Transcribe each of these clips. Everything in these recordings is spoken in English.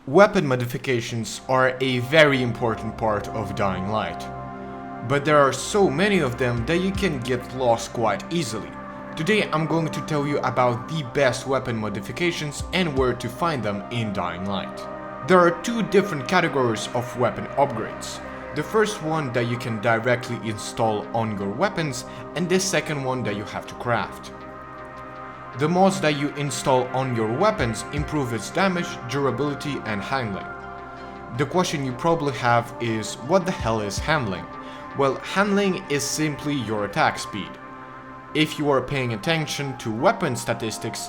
Weapon modifications are a very important part of Dying Light, but there are so many of them that you can get lost quite easily. Today I'm going to tell you about the best weapon modifications and where to find them in Dying Light. There are two different categories of weapon upgrades. The first one that you can directly install on your weapons, and the second one that you have to craft. The mods that you install on your weapons improve its damage, durability and handling. The question you probably have is, what the hell is handling? Well, handling is simply your attack speed. If you are paying attention to weapon statistics,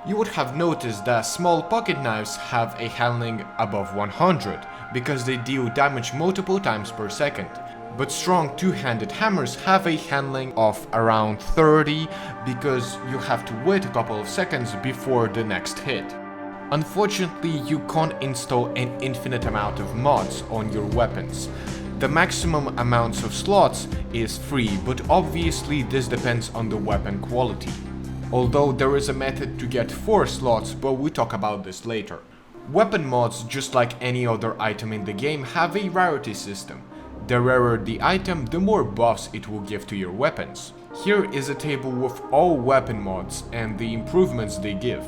you would have noticed that small pocket knives have a handling above 100 because they deal damage multiple times per second. But strong two-handed hammers have a handling of around 30 because you have to wait a couple of seconds before the next hit. Unfortunately, you can't install an infinite amount of mods on your weapons. The maximum amounts of slots is free, but obviously this depends on the weapon quality. Although there is a method to get 4 slots, but we'll talk about this later. Weapon mods, just like any other item in the game, have a rarity system. The rarer the item, the more buffs it will give to your weapons. Here is a table with all weapon mods and the improvements they give.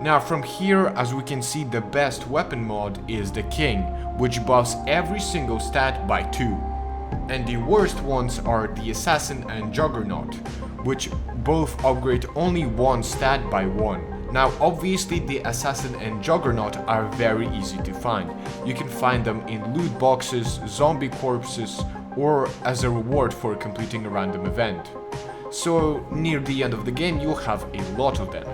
Now from here, as we can see, the best weapon mod is the King, which buffs every single stat by 2. And the worst ones are the Assassin and Juggernaut, which both upgrade only one stat by 1. Now obviously the Assassin and Juggernaut are very easy to find. You can find them in loot boxes, zombie corpses, or as a reward for completing a random event. So near the end of the game you'll have a lot of them.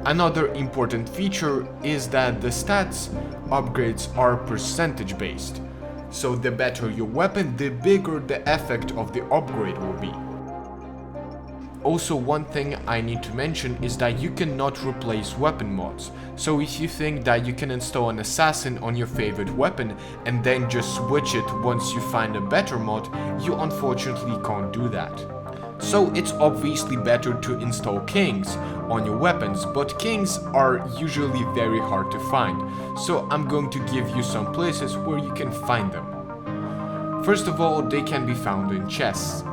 Another important feature is that the stats upgrades are percentage based. So the better your weapon, the bigger the effect of the upgrade will be. Also, one thing I need to mention is that you cannot replace weapon mods. So if you think that you can install an assassin on your favorite weapon and then just switch it once you find a better mod, you unfortunately can't do that. So it's obviously better to install kings on your weapons, but kings are usually very hard to find. So I'm going to give you some places where you can find them. First of all, they can be found in chests.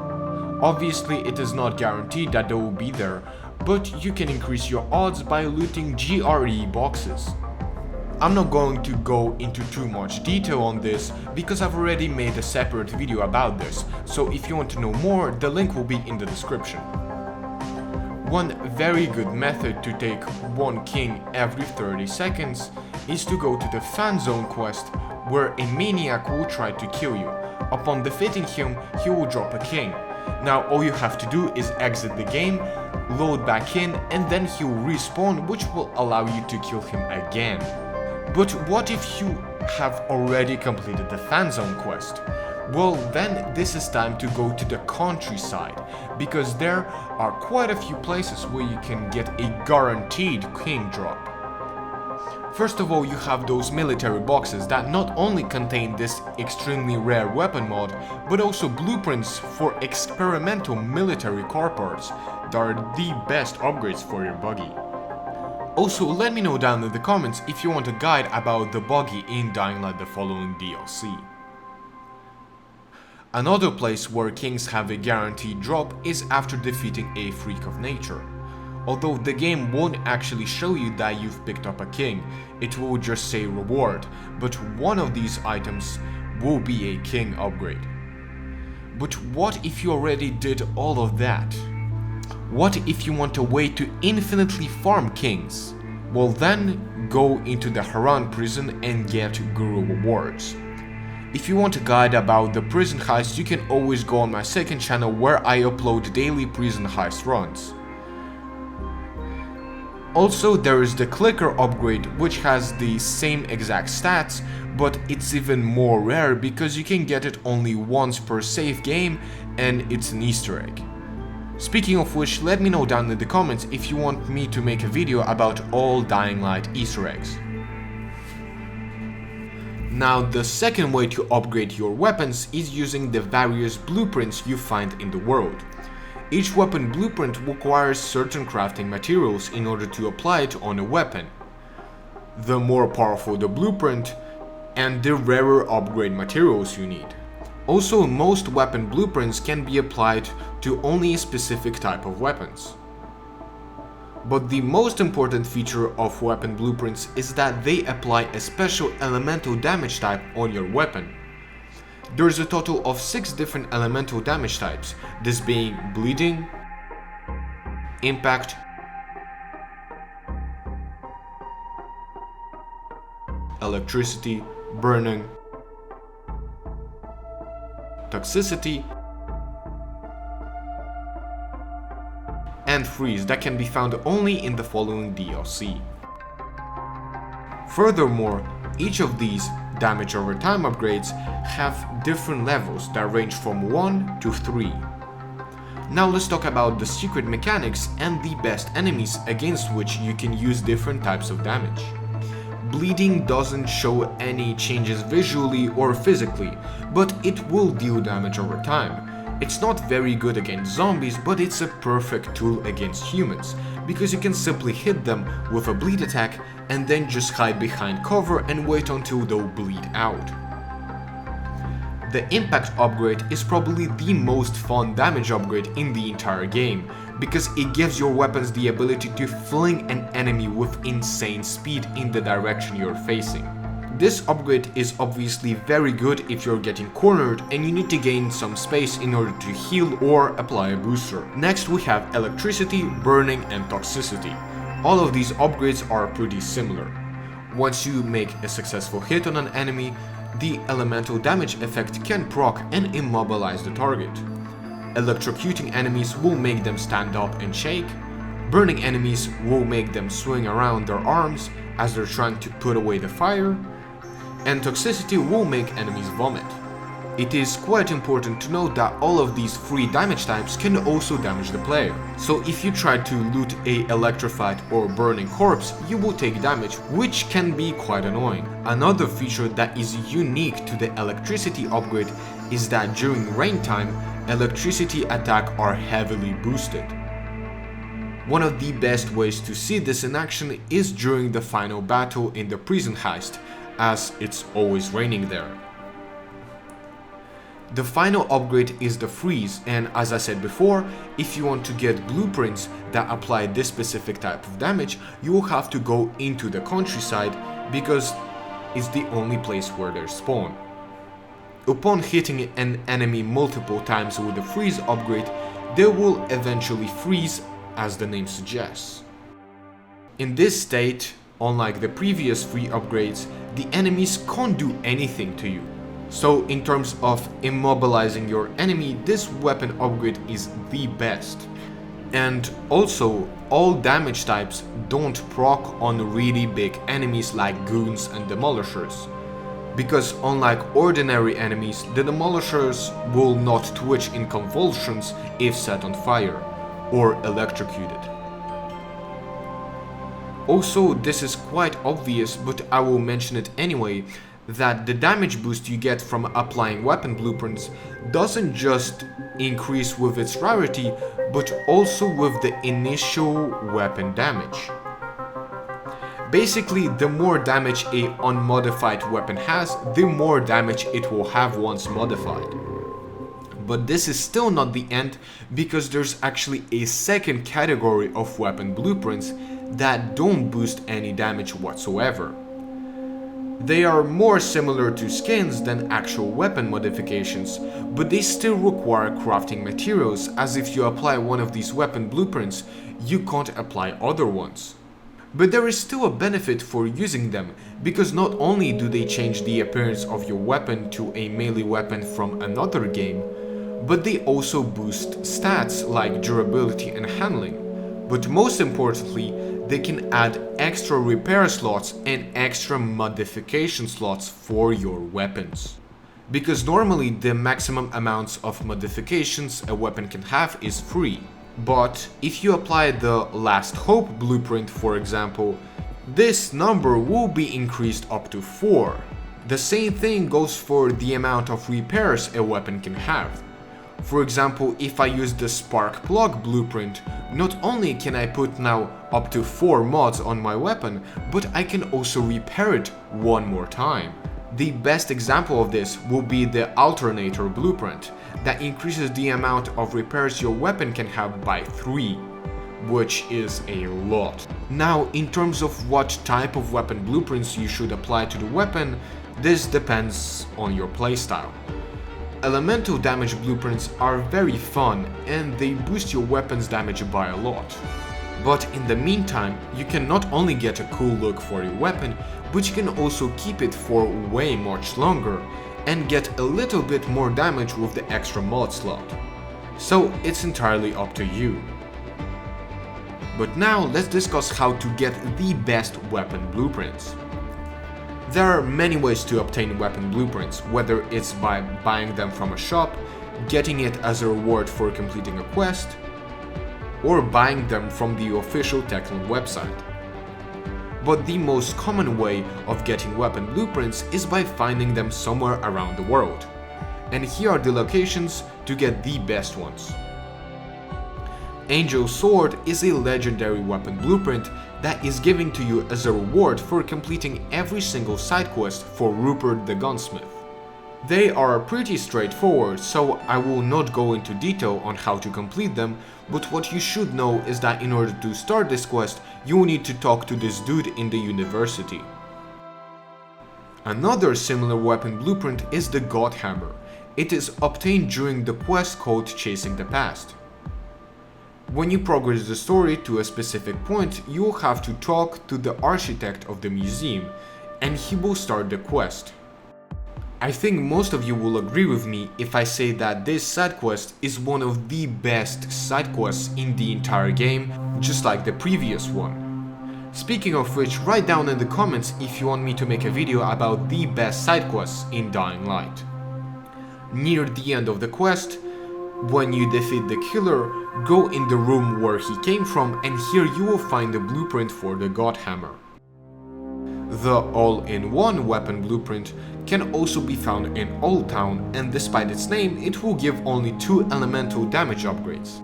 Obviously, it is not guaranteed that they will be there, but you can increase your odds by looting GRE boxes. I'm not going to go into too much detail on this because I've already made a separate video about this, so if you want to know more, the link will be in the description. One very good method to take one king every 30 seconds is to go to the fan zone quest, where a maniac will try to kill you. Upon defeating him, he will drop a king. Now all you have to do is exit the game, load back in, and then he will respawn, which will allow you to kill him again. But what if you have already completed the fan zone quest? Well, then this is time to go to the countryside, because there are quite a few places where you can get a guaranteed king drop. First of all, you have those military boxes that not only contain this extremely rare weapon mod, but also blueprints for experimental military car parts that are the best upgrades for your buggy. Also, let me know down in the comments if you want a guide about the buggy in Dying Light the Following DLC. Another place where kings have a guaranteed drop is after defeating a freak of nature. Although the game won't actually show you that you've picked up a king, it will just say reward, but one of these items will be a king upgrade. But what if you already did all of that? What if you want a way to infinitely farm kings? Well then, go into the Haran prison and get guru rewards. If you want a guide about the prison heist, you can always go on my second channel where I upload daily prison heist runs. Also, there is the clicker upgrade, which has the same exact stats, but it's even more rare because you can get it only once per save game and it's an Easter egg. Speaking of which, let me know down in the comments if you want me to make a video about all Dying Light Easter eggs. Now, the second way to upgrade your weapons is using the various blueprints you find in the world. Each weapon blueprint requires certain crafting materials in order to apply it on a weapon. the more powerful the blueprint, and the rarer upgrade materials you need. Also, most weapon blueprints can be applied to only a specific type of weapons. But the most important feature of weapon blueprints is that they apply a special elemental damage type on your weapon. There's a total of 6 different elemental damage types, this being bleeding, impact, electricity, burning, toxicity, and freeze that can be found only in the following DLC. Furthermore, each of these damage over time upgrades have different levels that range from 1 to 3. Now let's talk about the secret mechanics and the best enemies against which you can use different types of damage. Bleeding doesn't show any changes visually or physically, but it will deal damage over time. It's not very good against zombies, but it's a perfect tool against humans, because you can simply hit them with a bleed attack and then just hide behind cover and wait until they'll bleed out. The impact upgrade is probably the most fun damage upgrade in the entire game, because it gives your weapons the ability to fling an enemy with insane speed in the direction you're facing. This upgrade is obviously very good if you're getting cornered and you need to gain some space in order to heal or apply a booster. Next we have electricity, burning, and toxicity. All of these upgrades are pretty similar. Once you make a successful hit on an enemy, the elemental damage effect can proc and immobilize the target. Electrocuting enemies will make them stand up and shake. Burning enemies will make them swing around their arms as they're trying to put away the fire. And toxicity will make enemies vomit. It is quite important to note that all of these 3 damage types can also damage the player. So if you try to loot a electrified or burning corpse, you will take damage, which can be quite annoying. Another feature that is unique to the electricity upgrade is that during rain time, electricity attack are heavily boosted. One of the best ways to see this in action is during the final battle in the prison heist, as it's always raining there. The final upgrade is the freeze, and as I said before, if you want to get blueprints that apply this specific type of damage, you will have to go into the countryside because it's the only place where they spawn. Upon hitting an enemy multiple times with the freeze upgrade, they will eventually freeze, as the name suggests. In this state, unlike the previous 3 upgrades, the enemies can't do anything to you. So in terms of immobilizing your enemy, this weapon upgrade is the best. And also, all damage types don't proc on really big enemies like goons and demolishers. Because unlike ordinary enemies, the demolishers will not twitch in convulsions if set on fire or electrocuted. Also, this is quite obvious, but I will mention it anyway, that the damage boost you get from applying weapon blueprints doesn't just increase with its rarity, but also with the initial weapon damage. Basically, the more damage a unmodified weapon has, the more damage it will have once modified. But this is still not the end, because there's actually a second category of weapon blueprints that don't boost any damage whatsoever. They are more similar to skins than actual weapon modifications, but they still require crafting materials, as if you apply one of these weapon blueprints, you can't apply other ones. But there is still a benefit for using them, because not only do they change the appearance of your weapon to a melee weapon from another game, but they also boost stats like durability and handling. But most importantly, they can add extra repair slots and extra modification slots for your weapons. Because normally the maximum amounts of modifications a weapon can have is 3. But if you apply the Last Hope blueprint, for example, this number will be increased up to 4. The same thing goes for the amount of repairs a weapon can have. For example, if I use the spark plug blueprint, not only can I put now up to 4 mods on my weapon, but I can also repair it one more time. The best example of this will be the alternator blueprint, that increases the amount of repairs your weapon can have by 3, which is a lot. Now, in terms of what type of weapon blueprints you should apply to the weapon, this depends on your playstyle. Elemental damage blueprints are very fun and they boost your weapon's damage by a lot. But in the meantime, you can not only get a cool look for your weapon, but you can also keep it for way much longer and get a little bit more damage with the extra mod slot. So it's entirely up to you. But now let's discuss how to get the best weapon blueprints. There are many ways to obtain weapon blueprints, whether it's by buying them from a shop, getting it as a reward for completing a quest, or buying them from the official Techland website. But the most common way of getting weapon blueprints is by finding them somewhere around the world. And here are the locations to get the best ones. Angel's Sword is a legendary weapon blueprint that is given to you as a reward for completing every single side quest for Rupert the Gunsmith. They are pretty straightforward, so I will not go into detail on how to complete them, but what you should know is that in order to start this quest, you will need to talk to this dude in the university. Another similar weapon blueprint is the God Hammer. It is obtained during the quest called Chasing the Past. When you progress the story to a specific point, you will have to talk to the architect of the museum, and he will start the quest. I think most of you will agree with me if I say that this side quest is one of the best side quests in the entire game, just like the previous one. Speaking of which, write down in the comments if you want me to make a video about the best side quests in Dying Light. Near the end of the quest, when you defeat the killer, go in the room where he came from, and here you will find the blueprint for the God Hammer. The all-in-one weapon blueprint can also be found in Old Town, and despite its name, it will give only 2 elemental damage upgrades.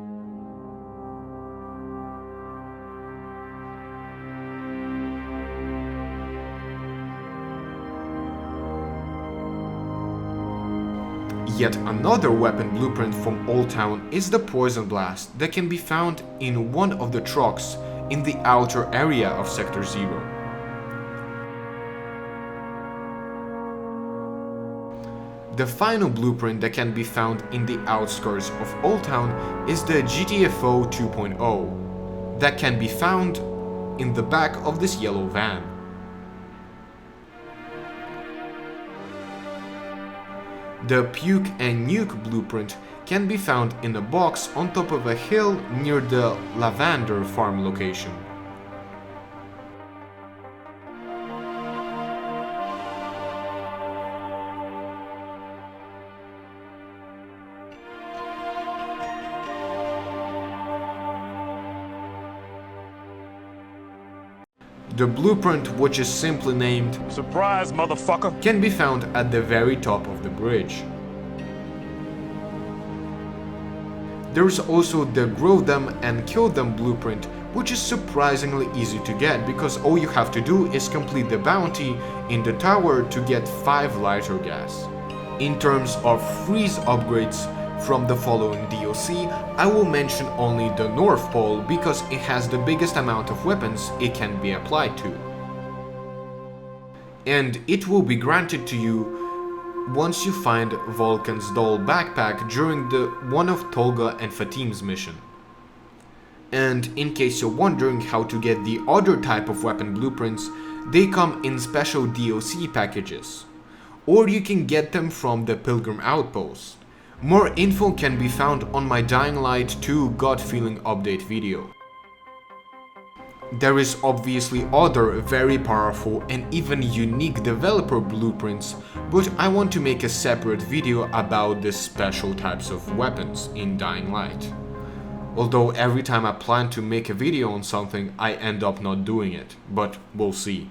Yet another weapon blueprint from Old Town is the Poison Blast that can be found in one of the trucks in the outer area of Sector 0. The final blueprint that can be found in the outskirts of Old Town is the GTFO 2.0 that can be found in the back of this yellow van. The Puke and Nuke blueprint can be found in a box on top of a hill near the Lavender farm location. The blueprint, which is simply named Surprise, motherfucker! can be found at the very top of the bridge. There is also the Grow Them and Kill Them blueprint, which is surprisingly easy to get because all you have to do is complete the bounty in the tower to get 5 lighter gas. In terms of freeze upgrades from the following DLC, I will mention only the North Pole because it has the biggest amount of weapons it can be applied to. And it will be granted to you once you find Vulcan's doll backpack during one of Tolga and Fatim's mission. And in case you're wondering how to get the other type of weapon blueprints, they come in special DLC packages. Or you can get them from the Pilgrim Outpost. More info can be found on my Dying Light 2 God Feeling update video. There is obviously other very powerful and even unique developer blueprints, but I want to make a separate video about the special types of weapons in Dying Light. Although every time I plan to make a video on something, I end up not doing it, but we'll see.